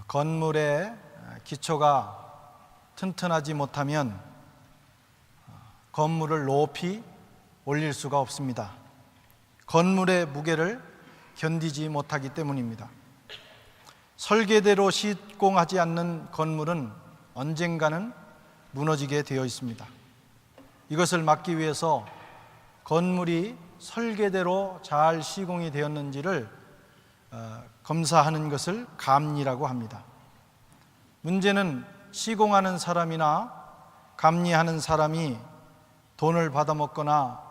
건물의 기초가 튼튼하지 못하면 건물을 높이 올릴 수가 없습니다. 건물의 무게를 견디지 못하기 때문입니다. 설계대로 시공하지 않는 건물은 언젠가는 무너지게 되어 있습니다. 이것을 막기 위해서 건물이 설계대로 잘 시공이 되었는지를 검사하는 것을 감리라고 합니다. 문제는 시공하는 사람이나 감리하는 사람이 돈을 받아먹거나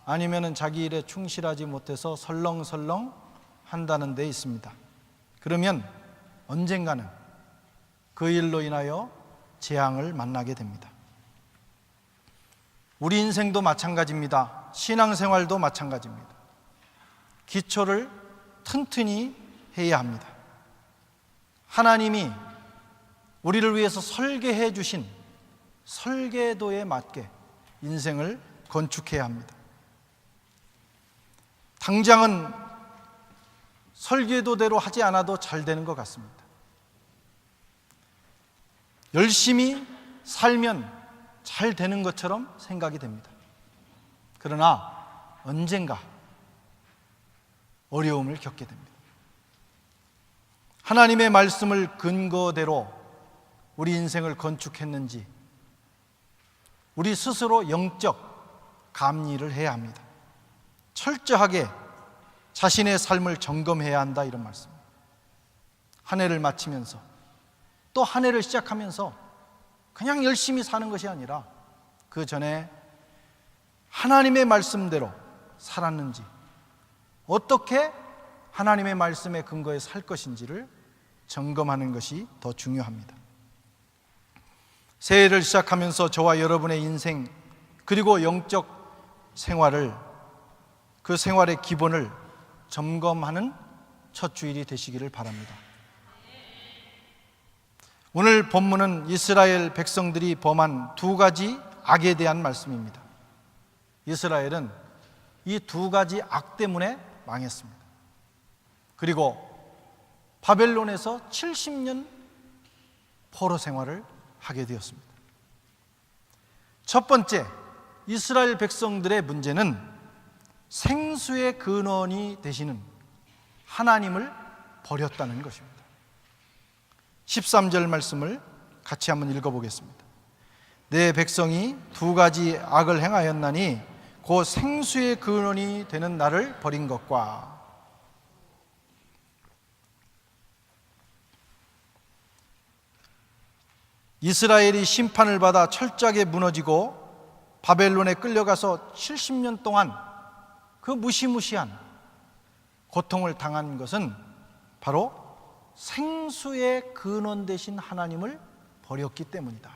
아니면 자기 일에 충실하지 못해서 설렁설렁 한다는 데 있습니다. 그러면 언젠가는 그 일로 인하여 재앙을 만나게 됩니다. 우리 인생도 마찬가지입니다. 신앙생활도 마찬가지입니다. 기초를 튼튼히 해야 합니다. 하나님이 우리를 위해서 설계해 주신 설계도에 맞게 인생을 건축해야 합니다. 당장은 설계도대로 하지 않아도 잘 되는 것 같습니다. 열심히 살면 잘 되는 것처럼 생각이 됩니다. 그러나 언젠가 어려움을 겪게 됩니다. 하나님의 말씀을 근거대로 우리 인생을 건축했는지 우리 스스로 영적 감리를 해야 합니다. 철저하게 자신의 삶을 점검해야 한다, 이런 말씀. 한 해를 마치면서 또 한 해를 시작하면서 그냥 열심히 사는 것이 아니라 그 전에 하나님의 말씀대로 살았는지, 어떻게 하나님의 말씀의 근거에 살 것인지를 점검하는 것이 더 중요합니다. 새해를 시작하면서 저와 여러분의 인생 그리고 영적 생활을, 그 생활의 기본을 점검하는 첫 주일이 되시기를 바랍니다. 오늘 본문은 이스라엘 백성들이 범한 두 가지 악에 대한 말씀입니다. 이스라엘은 이 두 가지 악 때문에 망했습니다. 그리고 바벨론에서 70년 포로 생활을 하게 되었습니다. 첫 번째, 이스라엘 백성들의 문제는 생수의 근원이 되시는 하나님을 버렸다는 것입니다. 13절 말씀을 같이 한번 읽어보겠습니다. 내 백성이 두 가지 악을 행하였나니 곧 생수의 근원이 되는 나를 버린 것과 이스라엘이 심판을 받아 철저하게 무너지고 바벨론에 끌려가서 70년 동안 그 무시무시한 고통을 당한 것은 바로 생수의 근원 되신 하나님을 버렸기 때문이다.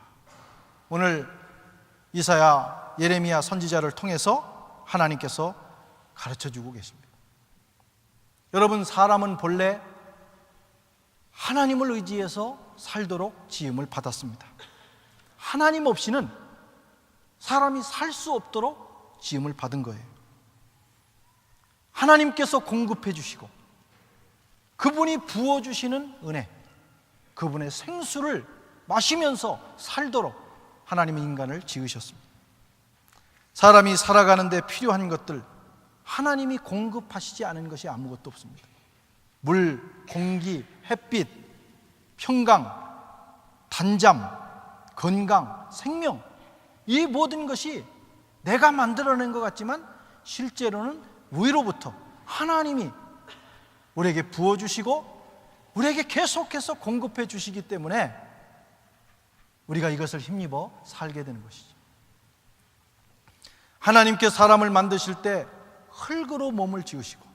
오늘 이사야, 예레미야 선지자를 통해서 하나님께서 가르쳐주고 계십니다. 여러분, 사람은 본래 하나님을 의지해서 살도록 지음을 받았습니다. 하나님 없이는 사람이 살 수 없도록 지음을 받은 거예요. 하나님께서 공급해 주시고 그분이 부어주시는 은혜, 그분의 생수를 마시면서 살도록 하나님은 인간을 지으셨습니다. 사람이 살아가는 데 필요한 것들, 하나님이 공급하시지 않은 것이 아무것도 없습니다. 물, 공기, 햇빛, 평강, 단잠, 건강, 생명, 이 모든 것이 내가 만들어낸 것 같지만 실제로는 위로부터 하나님이 우리에게 부어주시고 우리에게 계속해서 공급해 주시기 때문에 우리가 이것을 힘입어 살게 되는 것이죠. 하나님께 사람을 만드실 때 흙으로 몸을 지으시고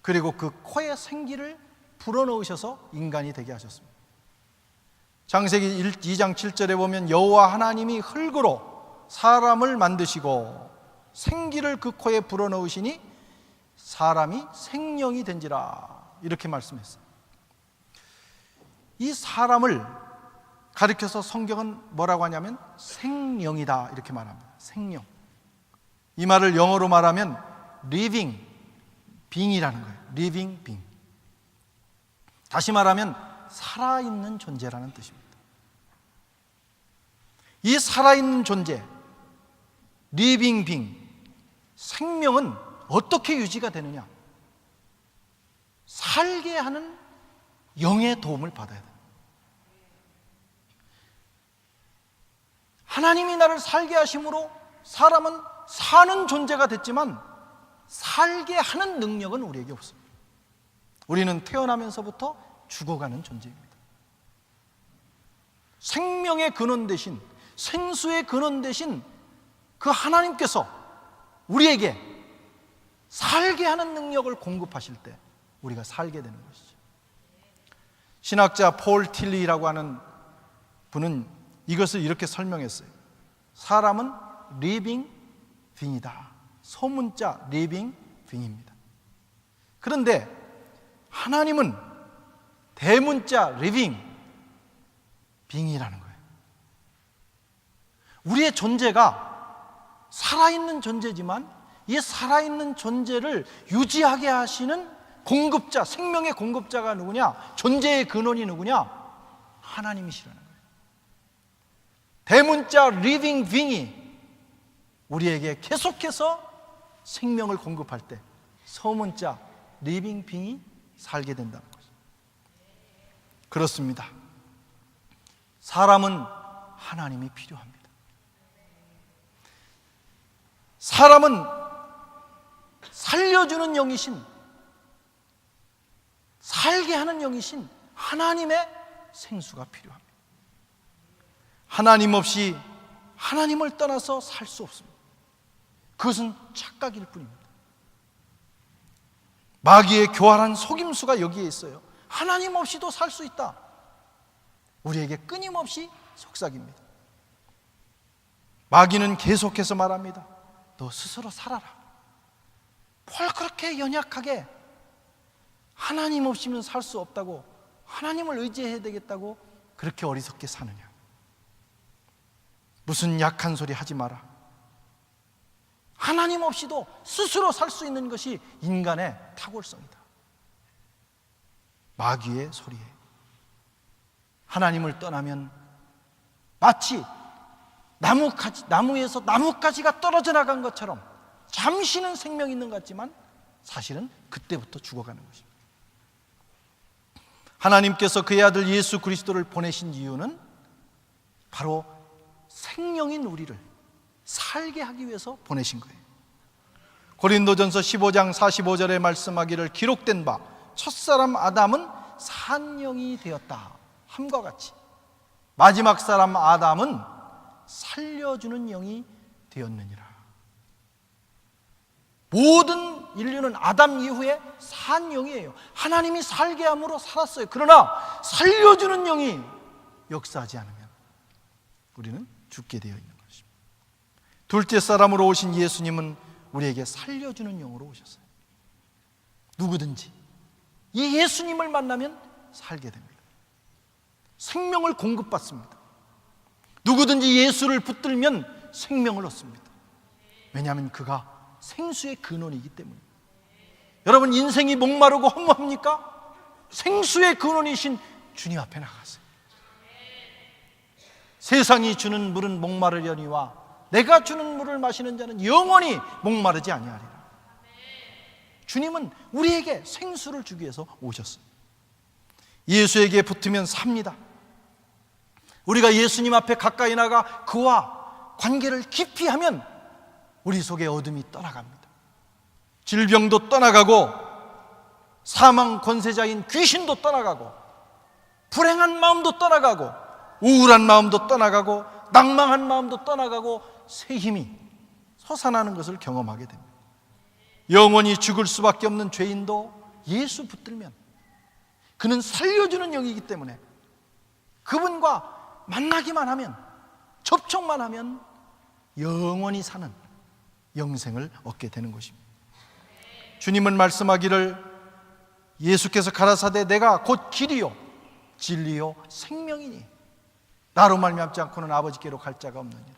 그리고 그 코에 생기를 불어넣으셔서 인간이 되게 하셨습니다. 창세기 2장 7절에 보면 여호와 하나님이 흙으로 사람을 만드시고 생기를 그 코에 불어넣으시니 사람이 생령이 된지라, 이렇게 말씀했어요. 이 사람을 가리켜서 성경은 뭐라고 하냐면 생령이다, 이렇게 말합니다. 생령. 이 말을 영어로 말하면 living being이라는 거예요. living being. 다시 말하면 살아있는 존재라는 뜻입니다. 이 살아있는 존재, 리빙 빙, 생명은 어떻게 유지가 되느냐? 살게 하는 영의 도움을 받아야 돼요. 하나님이 나를 살게 하심으로 사람은 사는 존재가 됐지만 살게 하는 능력은 우리에게 없습니다. 우리는 태어나면서부터 죽어가는 존재입니다. 생명의 근원 대신, 생수의 근원 대신 그 하나님께서 우리에게 살게 하는 능력을 공급하실 때 우리가 살게 되는 것이죠. 신학자 폴 틸리라고 하는 분은 이것을 이렇게 설명했어요. 사람은 리빙 빙이다. 소문자 리빙 빙입니다. 그런데 하나님은 대문자 리빙 빙이라는 거예요. 우리의 존재가 살아있는 존재지만 이 살아있는 존재를 유지하게 하시는 공급자, 생명의 공급자가 누구냐? 존재의 근원이 누구냐? 하나님이시라는 거예요. 대문자 리빙 빙이 우리에게 계속해서 생명을 공급할 때 소문자 리빙 빙이 살게 된다는 거죠. 그렇습니다. 사람은 하나님이 필요합니다. 사람은 살려주는 영이신, 살게 하는 영이신 하나님의 생수가 필요합니다. 하나님 없이, 하나님을 떠나서 살 수 없습니다. 그것은 착각일 뿐입니다. 마귀의 교활한 속임수가 여기에 있어요. 하나님 없이도 살 수 있다. 우리에게 끊임없이 속삭입니다. 마귀는 계속해서 말합니다. 너 스스로 살아라. 뭘 그렇게 연약하게, 하나님 없이는 살 수 없다고, 하나님을 의지해야 되겠다고 그렇게 어리석게 사느냐. 무슨 약한 소리 하지 마라. 하나님 없이도 스스로 살 수 있는 것이 인간의 탁월성이다. 마귀의 소리에 하나님을 떠나면 마치 나무에서 나뭇가지가 떨어져 나간 것처럼 잠시는 생명이 있는 것 같지만 사실은 그때부터 죽어가는 것입니다. 하나님께서 그의 아들 예수 그리스도를 보내신 이유는 바로 생명인 우리를 살게 하기 위해서 보내신 거예요. 고린도전서 15장 45절에 말씀하기를 기록된 바 첫사람 아담은 산영이 되었다 함과 같이 마지막 사람 아담은 살려주는 영이 되었느니라. 모든 인류는 아담 이후에 산 영이에요. 하나님이 살게 함으로 살았어요. 그러나 살려주는 영이 역사하지 않으면 우리는 죽게 되어 있는 것입니다. 둘째 사람으로 오신 예수님은 우리에게 살려주는 영으로 오셨어요. 누구든지 이 예수님을 만나면 살게 됩니다. 생명을 공급받습니다. 누구든지 예수를 붙들면 생명을 얻습니다. 왜냐하면 그가 생수의 근원이기 때문입니다. 여러분, 인생이 목마르고 허무합니까? 생수의 근원이신 주님 앞에 나가세요. 세상이 주는 물은 목마르려니와 내가 주는 물을 마시는 자는 영원히 목마르지 아니하리라. 주님은 우리에게 생수를 주기 위해서 오셨어요. 예수에게 붙으면 삽니다. 우리가 예수님 앞에 가까이 나가 그와 관계를 깊이 하면 우리 속에 어둠이 떠나갑니다. 질병도 떠나가고 사망 권세자인 귀신도 떠나가고 불행한 마음도 떠나가고 우울한 마음도 떠나가고 낭망한 마음도 떠나가고 새 힘이 솟아나는 것을 경험하게 됩니다. 영원히 죽을 수밖에 없는 죄인도 예수 붙들면 그는 살려주는 영이기 때문에 그분과 만나기만 하면, 접촉만 하면 영원히 사는 영생을 얻게 되는 것입니다. 주님은 말씀하기를 예수께서 가라사대 내가 곧 길이요 진리요 생명이니 나로 말미암지 않고는 아버지께로 갈 자가 없느니라.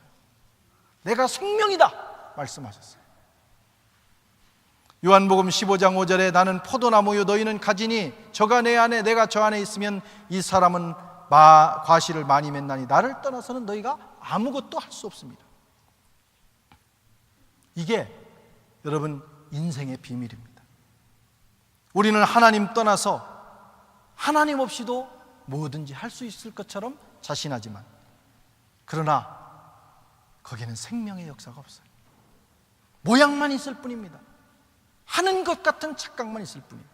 내가 생명이다 말씀하셨어요. 요한복음 15장 5절에 나는 포도나무요 너희는 가지니 저가 내 안에 내가 저 안에 있으면 이 사람은 과실을 많이 맺나니 나를 떠나서는 너희가 아무것도 할 수 없습니다. 이게 여러분 인생의 비밀입니다. 우리는 하나님 떠나서 하나님 없이도 뭐든지 할 수 있을 것처럼 자신하지만, 그러나 거기는 생명의 역사가 없어요. 모양만 있을 뿐입니다. 하는 것 같은 착각만 있을 뿐입니다.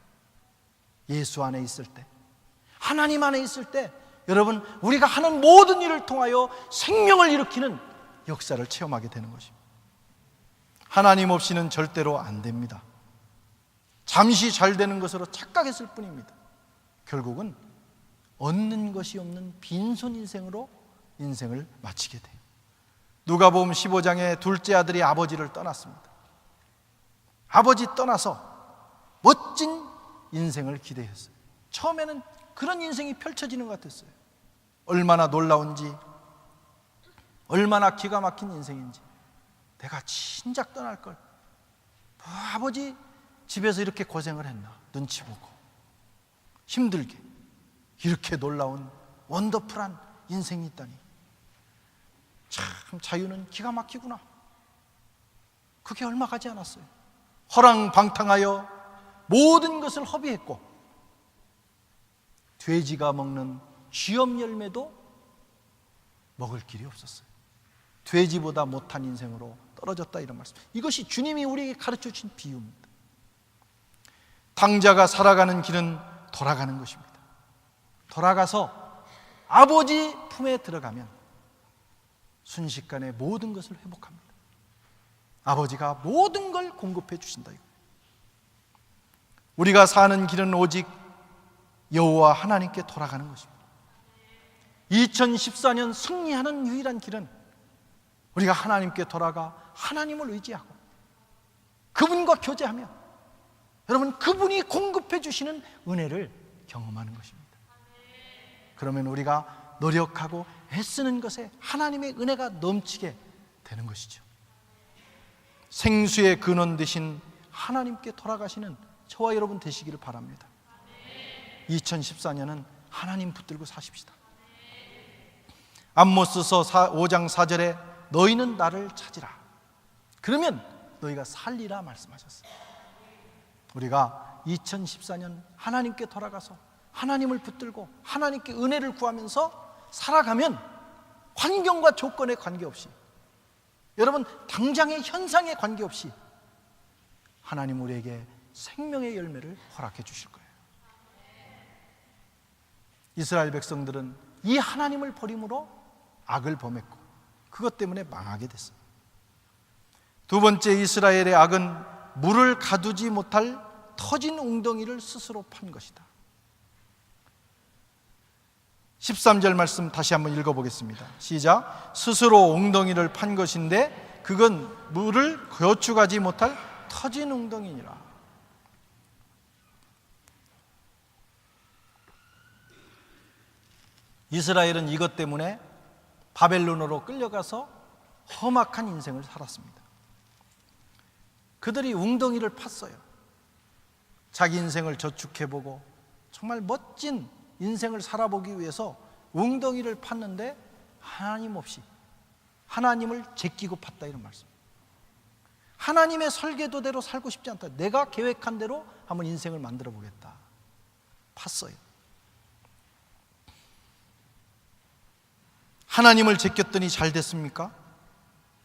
예수 안에 있을 때, 하나님 안에 있을 때 여러분 우리가 하는 모든 일을 통하여 생명을 일으키는 역사를 체험하게 되는 것입니다. 하나님 없이는 절대로 안 됩니다. 잠시 잘 되는 것으로 착각했을 뿐입니다. 결국은 얻는 것이 없는 빈손 인생으로 인생을 마치게 돼요. 누가복음 15장에 둘째 아들이 아버지를 떠났습니다. 아버지 떠나서 멋진 인생을 기대했어요. 처음에는 그런 인생이 펼쳐지는 것 같았어요. 얼마나 놀라운지, 얼마나 기가 막힌 인생인지. 내가 진작 떠날 걸. 아버지 집에서 이렇게 고생을 했나, 눈치 보고 힘들게. 이렇게 놀라운 원더풀한 인생이 있다니. 참 자유는 기가 막히구나. 그게 얼마 가지 않았어요. 허랑방탕하여 모든 것을 허비했고 돼지가 먹는 쥐염 열매도 먹을 길이 없었어요. 돼지보다 못한 인생으로 떨어졌다, 이런 말씀. 이것이 주님이 우리에게 가르쳐 주신 비유입니다. 당자가 살아가는 길은 돌아가는 것입니다. 돌아가서 아버지 품에 들어가면 순식간에 모든 것을 회복합니다. 아버지가 모든 걸 공급해 주신다. 우리가 사는 길은 오직 여호와 하나님께 돌아가는 것입니다. 2014년 승리하는 유일한 길은 우리가 하나님께 돌아가 하나님을 의지하고 그분과 교제하며 여러분 그분이 공급해 주시는 은혜를 경험하는 것입니다. 그러면 우리가 노력하고 애쓰는 것에 하나님의 은혜가 넘치게 되는 것이죠. 생수의 근원 되신 하나님께 돌아가시는 저와 여러분 되시기를 바랍니다. 2014년은 하나님 붙들고 사십시다. 아모스서 5장 4절에 너희는 나를 찾으라, 그러면 너희가 살리라 말씀하셨어요. 우리가 2014년 하나님께 돌아가서 하나님을 붙들고 하나님께 은혜를 구하면서 살아가면 환경과 조건에 관계없이, 여러분 당장의 현상에 관계없이 하나님 우리에게 생명의 열매를 허락해 주실 거예요. 이스라엘 백성들은 이 하나님을 버림으로 악을 범했고 그것 때문에 망하게 됐어요. 두 번째, 이스라엘의 악은 물을 가두지 못할 터진 웅덩이를 스스로 판 것이다. 13절 말씀 다시 한번 읽어보겠습니다. 시작. 스스로 웅덩이를 판 것인데 그건 물을 거축하지 못할 터진 웅덩이니라. 이스라엘은 이것 때문에 바벨론으로 끌려가서 험악한 인생을 살았습니다. 그들이 웅덩이를 팠어요. 자기 인생을 저축해보고 정말 멋진 인생을 살아보기 위해서 웅덩이를 팠는데 하나님 없이 하나님을 제끼고 팠다, 이런 말씀. 하나님의 설계도대로 살고 싶지 않다. 내가 계획한 대로 한번 인생을 만들어 보겠다. 팠어요. 하나님을 제꼈더니 잘 됐습니까?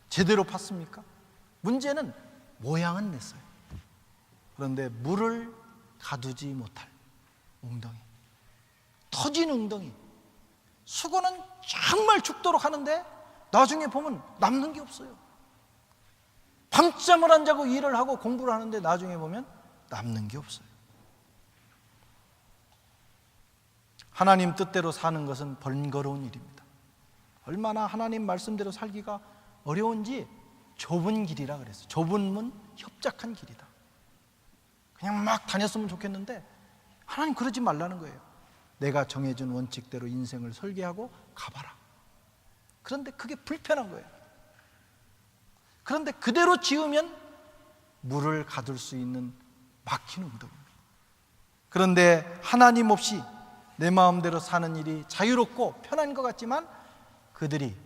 제대로 팠습니까? 문제는 모양은 냈어요. 그런데 물을 가두지 못할 웅덩이, 터진 웅덩이. 수고는 정말 죽도록 하는데 나중에 보면 남는 게 없어요. 밤잠을 안 자고 일을 하고 공부를 하는데 나중에 보면 남는 게 없어요. 하나님 뜻대로 사는 것은 번거로운 일입니다. 얼마나 하나님 말씀대로 살기가 어려운지 좁은 길이라 그랬어요. 좁은 문, 협착한 길이다. 그냥 막 다녔으면 좋겠는데 하나님 그러지 말라는 거예요. 내가 정해준 원칙대로 인생을 설계하고 가봐라. 그런데 그게 불편한 거예요. 그런데 그대로 지으면 물을 가둘 수 있는 막힌 웅덩이입니다. 그런데 하나님 없이 내 마음대로 사는 일이 자유롭고 편한 것 같지만 그들이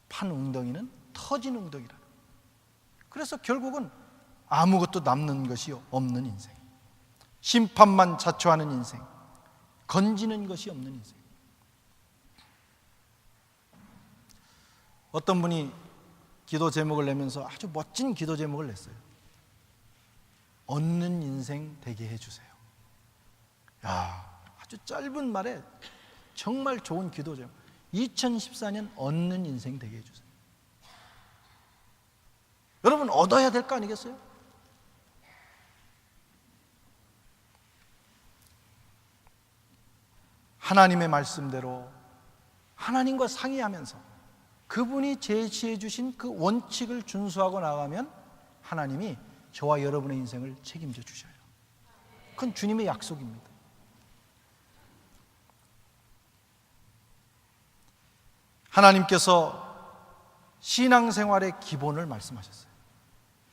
판 웅덩이는 터진 웅덩이라. 그래서 결국은 아무것도 남는 것이 없는 인생, 심판만 자초하는 인생, 건지는 것이 없는 인생. 어떤 분이 기도 제목을 내면서 아주 멋진 기도 제목을 냈어요. 얻는 인생 되게 해주세요. 야, 아주 짧은 말에 정말 좋은 기도 제목. 2014년 얻는 인생 되게 해주세요. 여러분, 얻어야 될 거 아니겠어요? 하나님의 말씀대로 하나님과 상의하면서 그분이 제시해 주신 그 원칙을 준수하고 나가면 하나님이 저와 여러분의 인생을 책임져 주셔요. 그건 주님의 약속입니다. 하나님께서 신앙생활의 기본을 말씀하셨어요.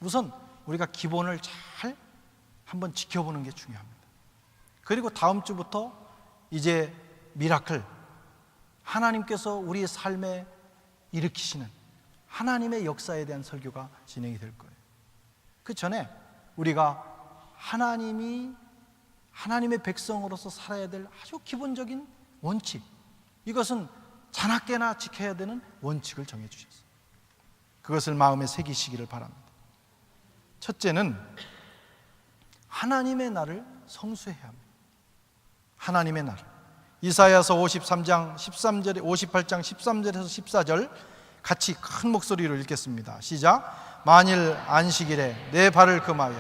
우선 우리가 기본을 잘 한번 지켜보는 게 중요합니다. 그리고 다음 주부터 이제 미라클, 하나님께서 우리의 삶에 일으키시는 하나님의 역사에 대한 설교가 진행이 될 거예요. 그 전에 우리가 하나님의 백성으로서 살아야 될 아주 기본적인 원칙, 이것은 자나깨나 지켜야 되는 원칙을 정해 주셨어요. 그것을 마음에 새기시기를 바랍니다. 첫째는 하나님의 날을 성수해야 합니다. 하나님의 날. 이사야서 53장 13절에 58장 13절에서 14절 같이 큰 목소리로 읽겠습니다. 시작. 만일 안식일에 내 발을 금하여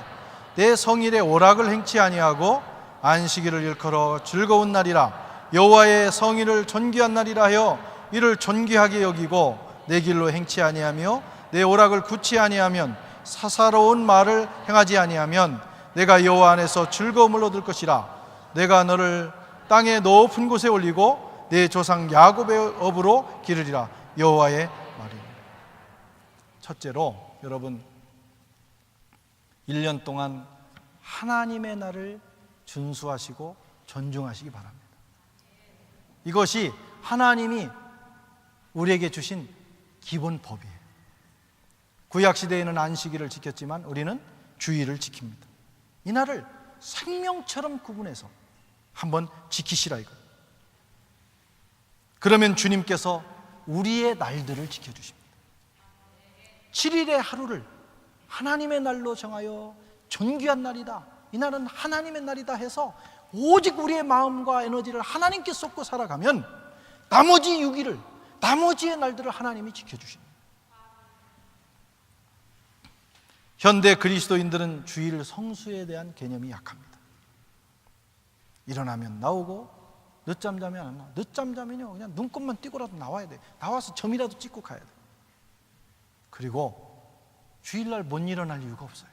내 성일에 오락을 행치 아니하고 안식일을 일컬어 즐거운 날이라 여호와의 성일을 존귀한 날이라 하여 이를 존귀하게 여기고 내 길로 행치 아니하며 내 오락을 굳지 아니하면 사사로운 말을 행하지 아니하면 내가 여호와 안에서 즐거움을 얻을 것이라. 내가 너를 땅의 높은 곳에 올리고 내 조상 야곱의 업으로 기르리라. 여호와의 말이니라. 첫째로 여러분, 1년 동안 하나님의 날을 준수하시고 존중하시기 바랍니다. 이것이 하나님이 우리에게 주신 기본 법이에요. 구약시대에는 안식일을 지켰지만 우리는 주일을 지킵니다. 이 날을 생명처럼 구분해서 한번 지키시라 이거. 그러면 주님께서 우리의 날들을 지켜주십니다. 7일의 하루를 하나님의 날로 정하여 존귀한 날이다, 이 날은 하나님의 날이다 해서 오직 우리의 마음과 에너지를 하나님께 쏟고 살아가면 나머지 6일을, 나머지의 날들을 하나님이 지켜주십니다. 현대 그리스도인들은 주일 성수에 대한 개념이 약합니다. 일어나면 나오고 늦잠 자면 안 나와. 늦잠 자면요 그냥 눈곱만 띄고라도 나와야 돼. 나와서 점이라도 찍고 가야 돼. 그리고 주일날 못 일어날 이유가 없어요.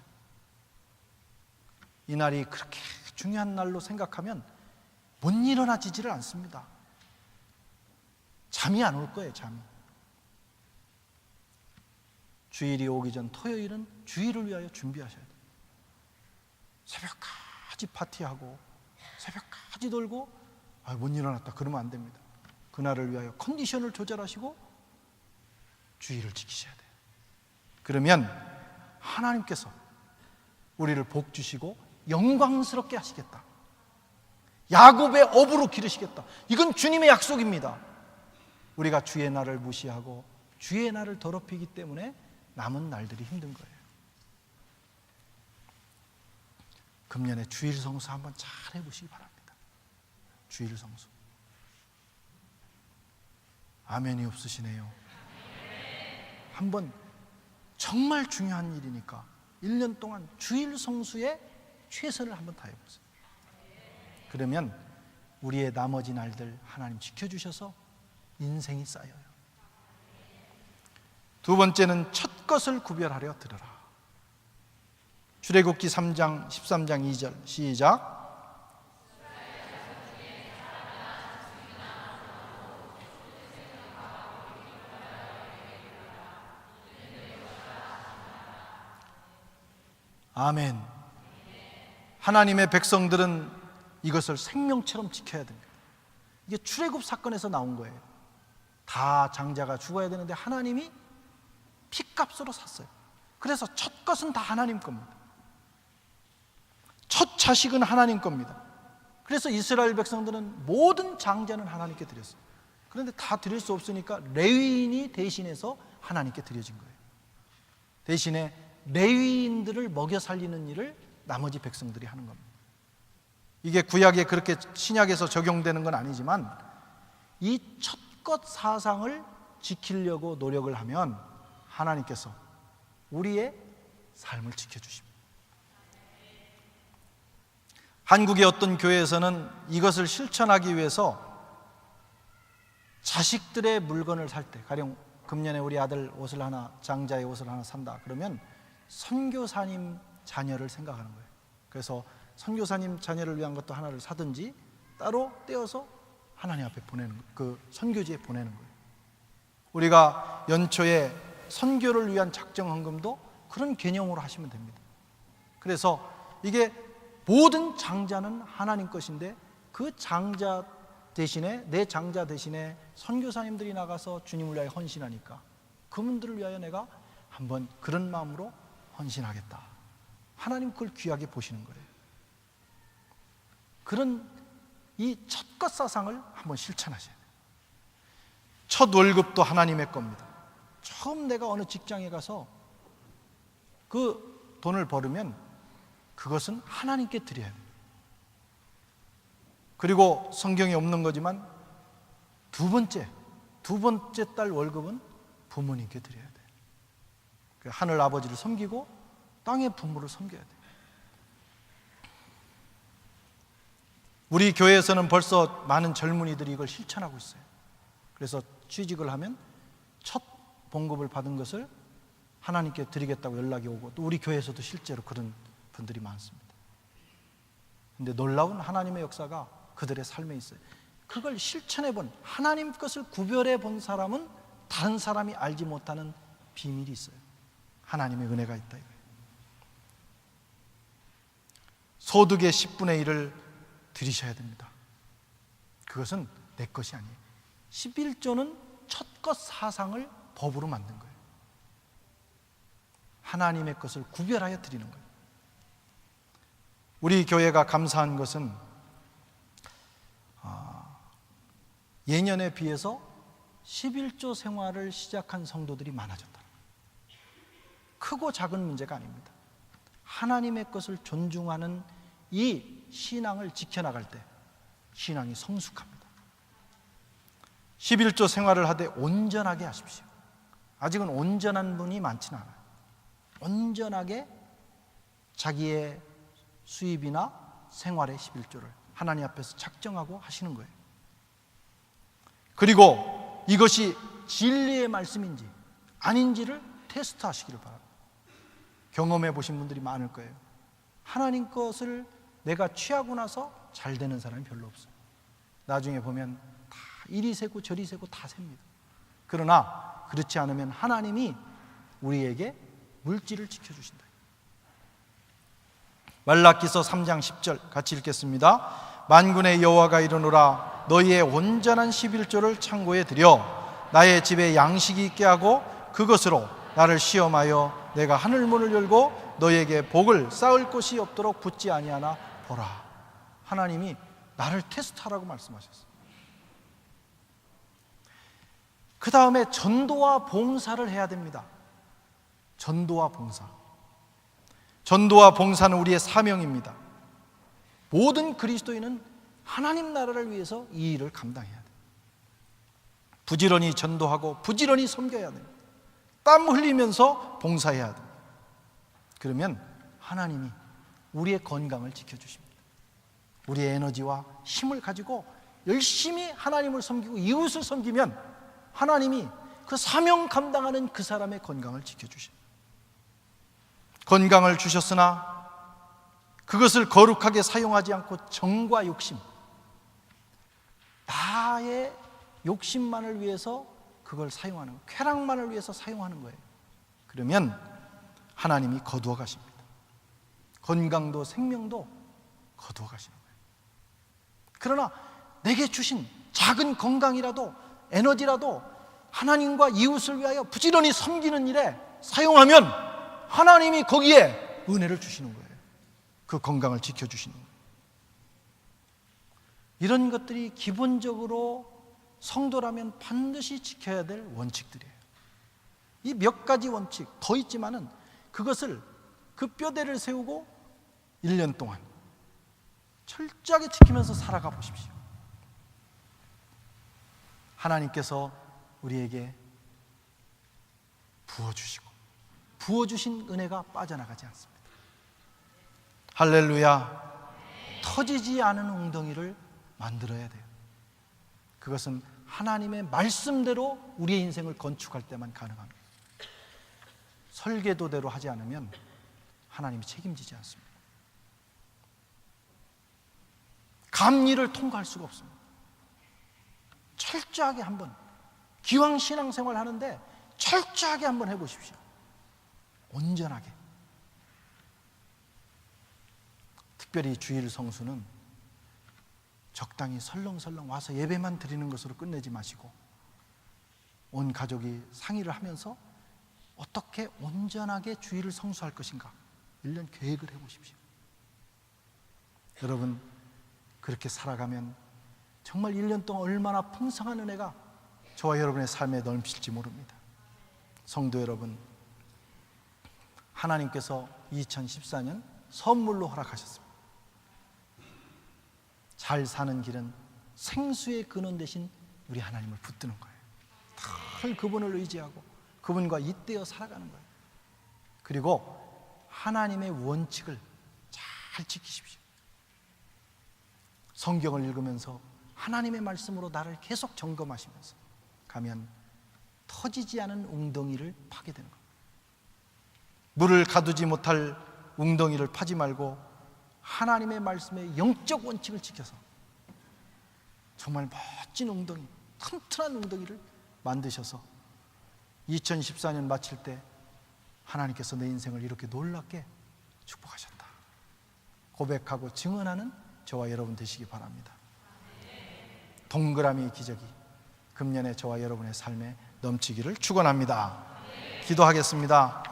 이 날이 그렇게 중요한 날로 생각하면 못 일어나지지를 않습니다. 잠이 안 올 거예요. 잠이. 주일이 오기 전 토요일은 주일을 위하여 준비하셔야 돼요. 새벽까지 파티하고 새벽까지 놀고 못 일어났다 그러면 안 됩니다. 그날을 위하여 컨디션을 조절하시고 주일을 지키셔야 돼요. 그러면 하나님께서 우리를 복 주시고 영광스럽게 하시겠다. 야곱의 업으로 기르시겠다. 이건 주님의 약속입니다. 우리가 주의 날을 무시하고 주의 날을 더럽히기 때문에 남은 날들이 힘든 거예요. 금년에 주일 성수 한번 잘 해보시기 바랍니다. 주일 성수. 아멘이 없으시네요. 한번 정말 중요한 일이니까 1년 동안 주일 성수에 최선을 한번 다해보세요. 그러면 우리의 나머지 날들 하나님 지켜주셔서 인생이 쌓여요. 두 번째는 첫 것을 구별하려 들으라. 출애굽기 3장 13장 2절 시작. 아멘. 하나님의 백성들은 이것을 생명처럼 지켜야 됩니다. 이게 출애굽 사건에서 나온 거예요. 다 장자가 죽어야 되는데 하나님이 피값으로 샀어요. 그래서 첫 것은 다 하나님 겁니다. 첫 자식은 하나님 겁니다. 그래서 이스라엘 백성들은 모든 장자는 하나님께 드렸어요. 그런데 다 드릴 수 없으니까 레위인이 대신해서 하나님께 드려진 거예요. 대신에 레위인들을 먹여 살리는 일을 나머지 백성들이 하는 겁니다. 이게 구약에 그렇게 신약에서 적용되는 건 아니지만 이 첫것 사상을 지키려고 노력을 하면 하나님께서 우리의 삶을 지켜주십니다. 한국의 어떤 교회에서는 이것을 실천하기 위해서 자식들의 물건을 살 때, 가령 금년에 우리 아들 옷을 하나, 장자의 옷을 하나 산다 그러면 선교사님 자녀를 생각하는 거예요. 그래서 선교사님 자녀를 위한 것도 하나를 사든지 따로 떼어서 하나님 앞에 보내는 거예요. 그 선교지에 보내는 거예요. 우리가 연초에 선교를 위한 작정 헌금도 그런 개념으로 하시면 됩니다. 그래서 이게 모든 장자는 하나님 것인데 그 장자 대신에, 내 장자 대신에 선교사님들이 나가서 주님을 위하여 헌신하니까 그분들을 위하여 내가 한번 그런 마음으로 헌신하겠다. 하나님 그걸 귀하게 보시는 거예요. 그런 이 첫것 사상을 한번 실천하셔야 돼요. 첫 월급도 하나님의 겁니다. 처음 내가 어느 직장에 가서 그 돈을 벌으면 그것은 하나님께 드려야 돼요. 그리고 성경에 없는 거지만 두 번째 달 월급은 부모님께 드려야 돼요. 하늘 아버지를 섬기고 땅의 부모를 섬겨야 돼요. 우리 교회에서는 벌써 많은 젊은이들이 이걸 실천하고 있어요. 그래서 취직을 하면 첫 봉급을 받은 것을 하나님께 드리겠다고 연락이 오고 또 우리 교회에서도 실제로 그런 분들이 많습니다. 그런데 놀라운 하나님의 역사가 그들의 삶에 있어요. 그걸 실천해 본, 하나님 것을 구별해 본 사람은 다른 사람이 알지 못하는 비밀이 있어요. 하나님의 은혜가 있다 이거예요. 소득의 10분의 1을 드리셔야 됩니다. 그것은 내 것이 아니에요. 11조는 첫것 사상을 법으로 만든 거예요. 하나님의 것을 구별하여 드리는 거예요. 우리 교회가 감사한 것은 예년에 비해서 11조 생활을 시작한 성도들이 많아졌다. 크고 작은 문제가 아닙니다. 하나님의 것을 존중하는 이 신앙을 지켜나갈 때 신앙이 성숙합니다. 11조 생활을 하되 온전하게 하십시오. 아직은 온전한 분이 많지는 않아요. 온전하게 자기의 수입이나 생활의 11조를 하나님 앞에서 작정하고 하시는 거예요. 그리고 이것이 진리의 말씀인지 아닌지를 테스트하시기를 바랍니다. 경험해 보신 분들이 많을 거예요. 하나님 것을 내가 취하고 나서 잘 되는 사람이 별로 없어요. 나중에 보면 다 이리 세고 저리 세고 다 셉니다. 그러나 그렇지 않으면 하나님이 우리에게 물질을 지켜주신다. 말라기서 3장 10절 같이 읽겠습니다. 만군의 여호와가 이르노라 너희의 온전한 11조를 창고에 들여 나의 집에 양식이 있게 하고 그것으로 나를 시험하여 내가 하늘문을 열고 너희에게 복을 쌓을 곳이 없도록 붙지 아니하나 보라. 하나님이 나를 테스트하라고 말씀하셨어요. 그 다음에 전도와 봉사를 해야 됩니다. 전도와 봉사. 전도와 봉사는 우리의 사명입니다. 모든 그리스도인은 하나님 나라를 위해서 이 일을 감당해야 돼요. 부지런히 전도하고 부지런히 섬겨야 돼요. 땀 흘리면서 봉사해야 돼요. 그러면 하나님이 우리의 건강을 지켜주십니다. 우리의 에너지와 힘을 가지고 열심히 하나님을 섬기고 이웃을 섬기면 하나님이 그 사명 감당하는 그 사람의 건강을 지켜주십니다. 건강을 주셨으나 그것을 거룩하게 사용하지 않고 정과 욕심, 나의 욕심만을 위해서 그걸 사용하는 거예요. 쾌락만을 위해서 사용하는 거예요. 그러면 하나님이 거두어 가십니다. 건강도 생명도 거두어 가시는 거예요. 그러나 내게 주신 작은 건강이라도 에너지라도 하나님과 이웃을 위하여 부지런히 섬기는 일에 사용하면 하나님이 거기에 은혜를 주시는 거예요. 그 건강을 지켜주시는 거예요. 이런 것들이 기본적으로 성도라면 반드시 지켜야 될 원칙들이에요. 이 몇 가지 원칙 더 있지만은 그것을 그 뼈대를 세우고 1년 동안 철저하게 지키면서 살아가 보십시오. 하나님께서 우리에게 부어주신 은혜가 빠져나가지 않습니다. 할렐루야. 터지지 않은 웅덩이를 만들어야 돼요. 그것은 하나님의 말씀대로 우리의 인생을 건축할 때만 가능합니다. 설계도대로 하지 않으면 하나님이 책임지지 않습니다. 감리를 통과할 수가 없습니다. 철저하게 한번 기왕 신앙생활 하는데 철저하게 한번 해보십시오. 온전하게. 특별히 주일 성수는 적당히 설렁설렁 와서 예배만 드리는 것으로 끝내지 마시고 온 가족이 상의를 하면서 어떻게 온전하게 주일을 성수할 것인가 1년 계획을 해보십시오. 여러분 그렇게 살아가면 정말 1년 동안 얼마나 풍성한 은혜가 저와 여러분의 삶에 넘칠지 모릅니다. 성도 여러분, 하나님께서 2014년 선물로 허락하셨습니다. 잘 사는 길은 생수의 근원 대신 우리 하나님을 붙드는 거예요. 늘 그분을 의지하고 그분과 잇대어 살아가는 거예요. 그리고 하나님의 원칙을 잘 지키십시오. 성경을 읽으면서 하나님의 말씀으로 나를 계속 점검하시면서 가면 터지지 않은 웅덩이를 파게 되는 겁니다. 물을 가두지 못할 웅덩이를 파지 말고 하나님의 말씀의 영적 원칙을 지켜서 정말 멋진 웅덩이, 튼튼한 웅덩이를 만드셔서 2014년 마칠 때 하나님께서 내 인생을 이렇게 놀랍게 축복하셨다 고백하고 증언하는 저와 여러분 되시기 바랍니다. 동그라미 기적이 금년에 저와 여러분의 삶에 넘치기를 축원합니다. 기도하겠습니다.